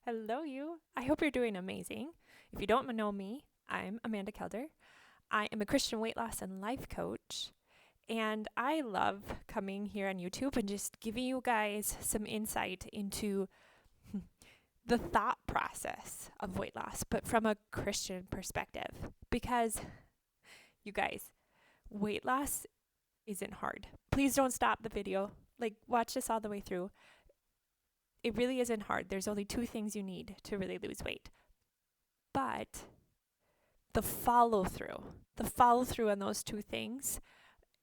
Hello, you. I hope you're doing amazing. If you don't know me, I'm Amanda Kelder. I am a Christian weight loss and life coach, and I love coming here on YouTube and just giving you guys some insight into the thought process of weight loss, but from a Christian perspective. Because, you guys, weight loss isn't hard. Please don't stop the video. Watch this all the way through. It really isn't hard. There's only two things you need to really lose weight. But the follow through on those two things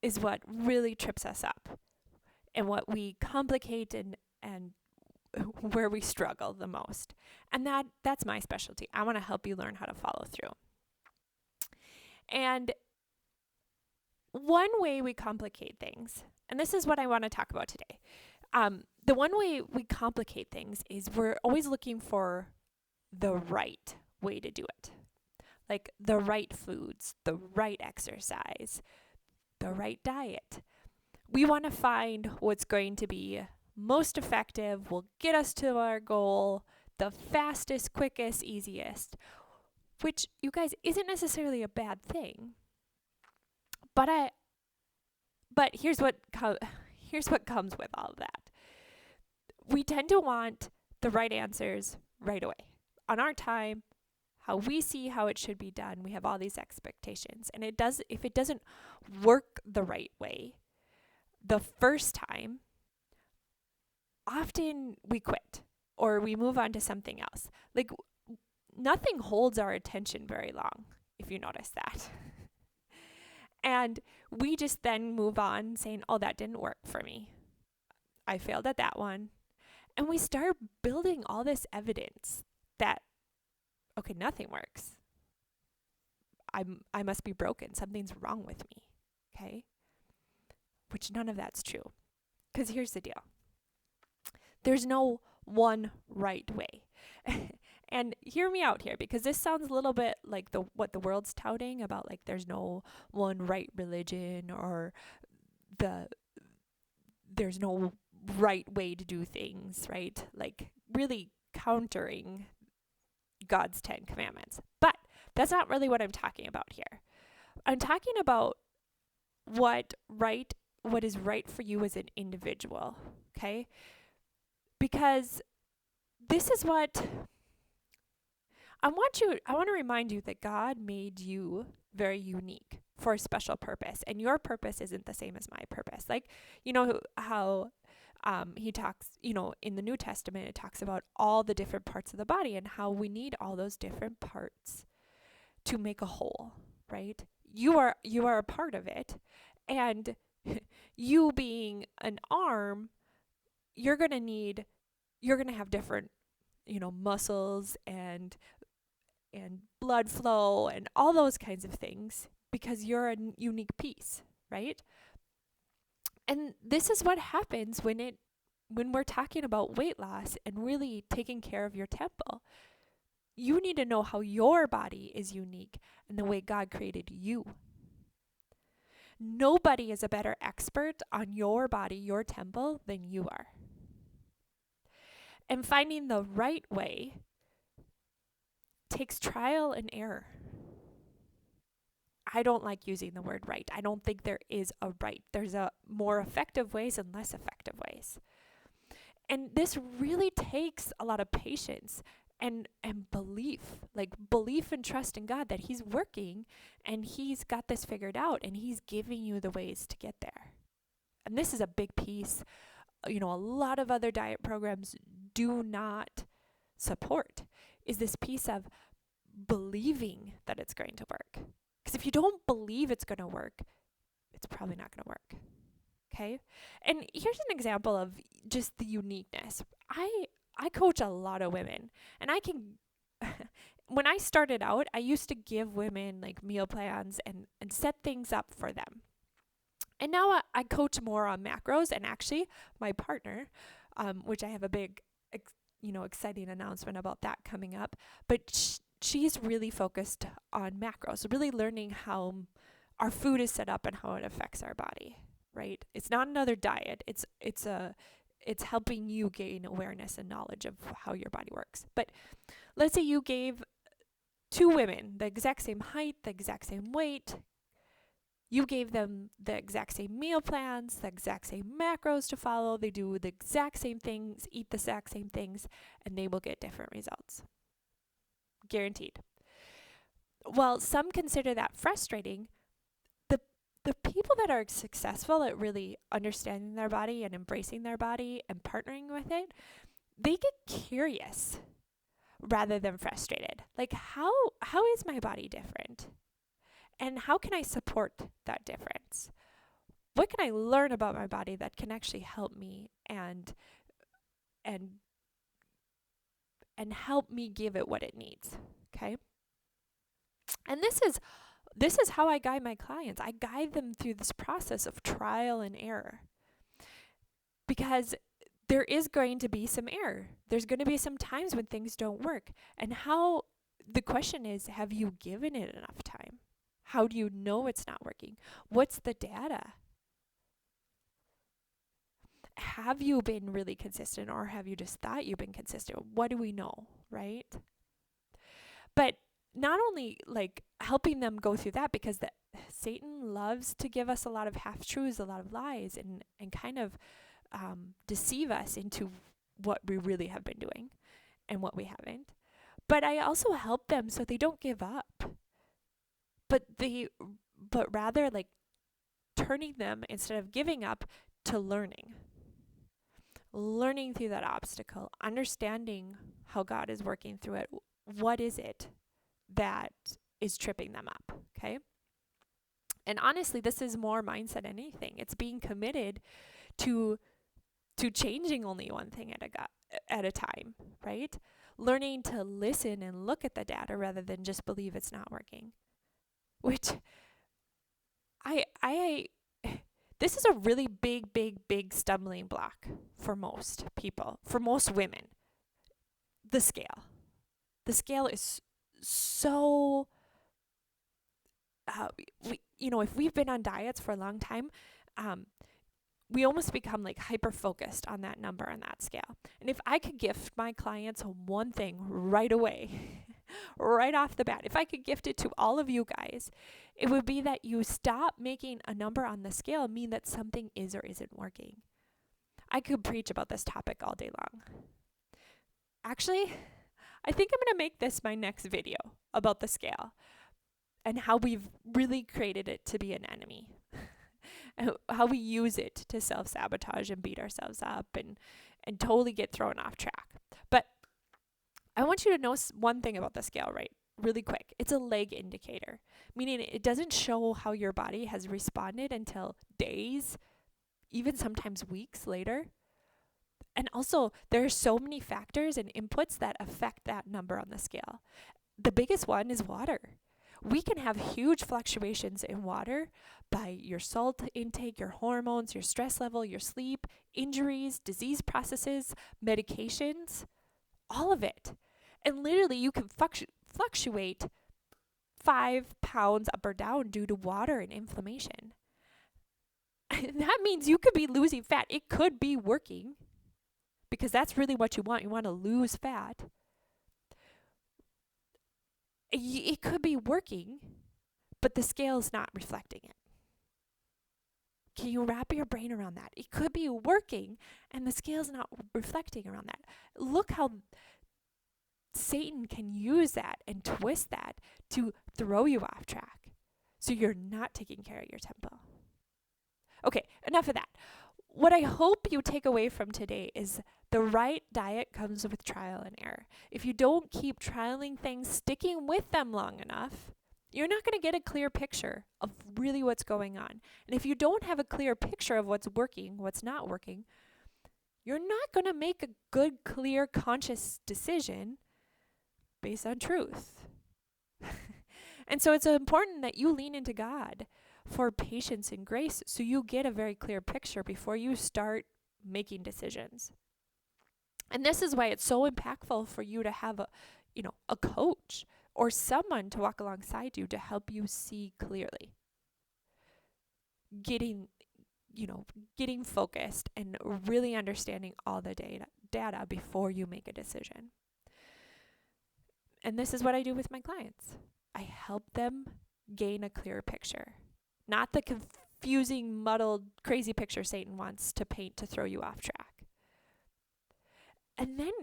is what really trips us up and what we complicate and where we struggle the most. And that's my specialty. I want to help you learn how to follow through. And one way we complicate things, and this is what I want to talk about today. The one way we complicate things is we're always looking for the right way to do it. Like the right foods, the right exercise, the right diet. We want to find what's going to be most effective, will get us to our goal, the fastest, quickest, easiest, which, you guys, isn't necessarily a bad thing. But here's what comes with all of that. We tend to want the right answers right away, on our time, how we see how it should be done. We have all these expectations. And if it doesn't work the right way the first time, often we quit or we move on to something else. Nothing holds our attention very long, if you notice that. And we just then move on saying, oh, that didn't work for me. I failed at that one. And we start building all this evidence that, okay, nothing works. I must be broken. Something's wrong with me. Okay? Which none of that's true. Because here's the deal. There's no one right way. And hear me out here, because this sounds a little bit like what the world's touting about, like there's no one right religion or there's no right way to do things, right? Like really countering God's 10 commandments. But that's not really what I'm talking about here. I'm talking about what is right for you as an individual, okay? Because this is what I want to remind you that God made you very unique for a special purpose, and your purpose isn't the same as my purpose. Like, you know how he talks, in the New Testament, it talks about all the different parts of the body and how we need all those different parts to make a whole, right? You are a part of it, and you being an arm, you're going to have different, muscles and blood flow and all those kinds of things because you're a unique piece, right? And this is what happens when we're talking about weight loss and really taking care of your temple. You need to know how your body is unique and the way God created you. Nobody is a better expert on your body, your temple, than you are. And finding the right way takes trial and error. I don't like using the word right. I don't think there is a right. There's a more effective ways and less effective ways. And this really takes a lot of patience and belief and trust in God that he's working and he's got this figured out and he's giving you the ways to get there. And this is a big piece, a lot of other diet programs do not support, is this piece of believing that it's going to work. Because if you don't believe it's going to work, it's probably not going to work. Okay? And here's an example of just the uniqueness. I coach a lot of women, and I can when I started out, I used to give women like meal plans and set things up for them. And now I coach more on macros, and actually my partner, which I have a big exciting announcement about that coming up, but she's really focused on macros, really learning how our food is set up and how it affects our body, right? It's not another diet. It's it's helping you gain awareness and knowledge of how your body works. But let's say you gave two women the exact same height, the exact same weight. You gave them the exact same meal plans, the exact same macros to follow. They do the exact same things, eat the exact same things, and they will get different results. Guaranteed. While some consider that frustrating, the people that are successful at really understanding their body and embracing their body and partnering with it, they get curious rather than frustrated. Like, how is my body different? And how can I support that difference? What can I learn about my body that can actually help me and help me give it what it needs? Okay? And this is how I guide my clients. I guide them through this process of trial and error. Because there is going to be some error. There's going to be some times when things don't work. And the question is, have you given it enough time? How do you know it's not working? What's the data? Have you been really consistent, or have you just thought you've been consistent? What do we know, right? But not only like helping them go through that, because Satan loves to give us a lot of half-truths, a lot of lies, and kind of deceive us into what we really have been doing and what we haven't. But I also help them so they don't give up. But rather like turning them, instead of giving up, to learning through that obstacle, understanding how God is working through it. What is it that is tripping them up? Okay. And honestly, this is more mindset than anything. It's being committed to changing only one thing at a time, right? Learning to listen and look at the data rather than just believe it's not working. Which this is a really big stumbling block for most people, for most women. The scale. The scale is so, if we've been on diets for a long time, we almost become like hyper focused on that number on that scale. And if I could gift my clients one thing right away, right off the bat, if I could gift it to all of you guys, it would be that you stop making a number on the scale mean that something is or isn't working. I could preach about this topic all day long. Actually, I think I'm going to make this my next video about the scale and how we've really created it to be an enemy. How we use it to self-sabotage and beat ourselves up and totally get thrown off track. But I want you to know one thing about the scale, right? Really quick. It's a lag indicator, meaning it doesn't show how your body has responded until days, even sometimes weeks later. And also, there are so many factors and inputs that affect that number on the scale. The biggest one is water. We can have huge fluctuations in water by your salt intake, your hormones, your stress level, your sleep, injuries, disease processes, medications, all of it. And literally you can fluctuate 5 pounds up or down due to water and inflammation. That means you could be losing fat. It could be working, because that's really what you want. You want to lose fat. It could be working, but the scale's not reflecting it. Can you wrap your brain around that? It could be working, and the scale's not reflecting around that. Look how Satan can use that and twist that to throw you off track, so you're not taking care of your tempo. Okay, enough of that. What I hope you take away from today is the right diet comes with trial and error. If you don't keep trialing things, sticking with them long enough, you're not going to get a clear picture of really what's going on. And if you don't have a clear picture of what's working, what's not working, you're not going to make a good, clear, conscious decision based on truth. And so it's important that you lean into God for patience and grace so you get a very clear picture before you start making decisions. And this is why it's so impactful for you to have a coach or someone to walk alongside you to help you see clearly. getting focused and really understanding all the data before you make a decision. And this is what I do with my clients. I help them gain a clear picture, not the confusing, muddled, crazy picture Satan wants to paint to throw you off track. And then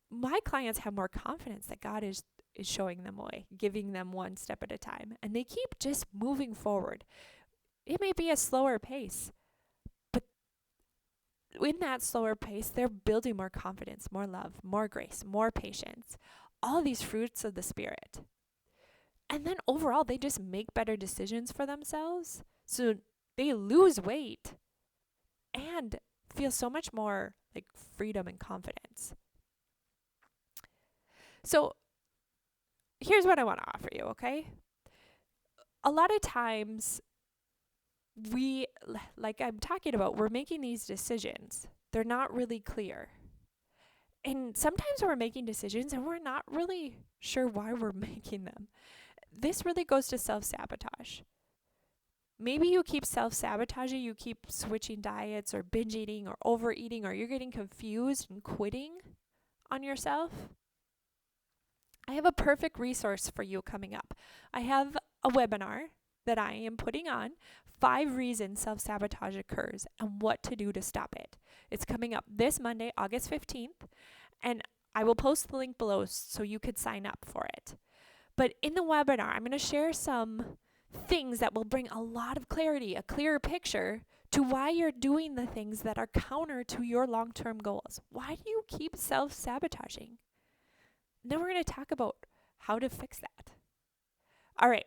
my clients have more confidence that God is showing them a way, giving them one step at a time, and they keep just moving forward. It may be a slower pace, but in that slower pace, they're building more confidence, more love, more grace, more patience, all these fruits of the Spirit. And then overall, they just make better decisions for themselves. So they lose weight and feel so much more like freedom and confidence. So here's what I want to offer you, okay? A lot of times we, like I'm talking about, we're making these decisions. They're not really clear. And sometimes we're making decisions and we're not really sure why we're making them. This really goes to self-sabotage. Maybe you keep self-sabotaging, you keep switching diets or binge eating or overeating, or you're getting confused and quitting on yourself. I have a perfect resource for you coming up. I have a webinar that I am putting on, 5 Reasons Self-Sabotage Occurs and What to Do to Stop It. It's coming up this Monday, August 15th, and I will post the link below so you could sign up for it. But in the webinar, I'm going to share some things that will bring a lot of clarity, a clearer picture to why you're doing the things that are counter to your long-term goals. Why do you keep self-sabotaging? Then we're going to talk about how to fix that. All right.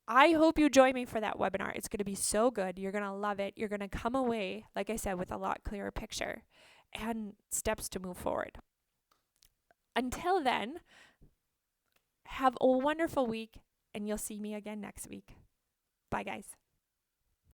I hope you join me for that webinar. It's going to be so good. You're going to love it. You're going to come away, like I said, with a lot clearer picture and steps to move forward. Until then, have a wonderful week, and you'll see me again next week. Bye, guys.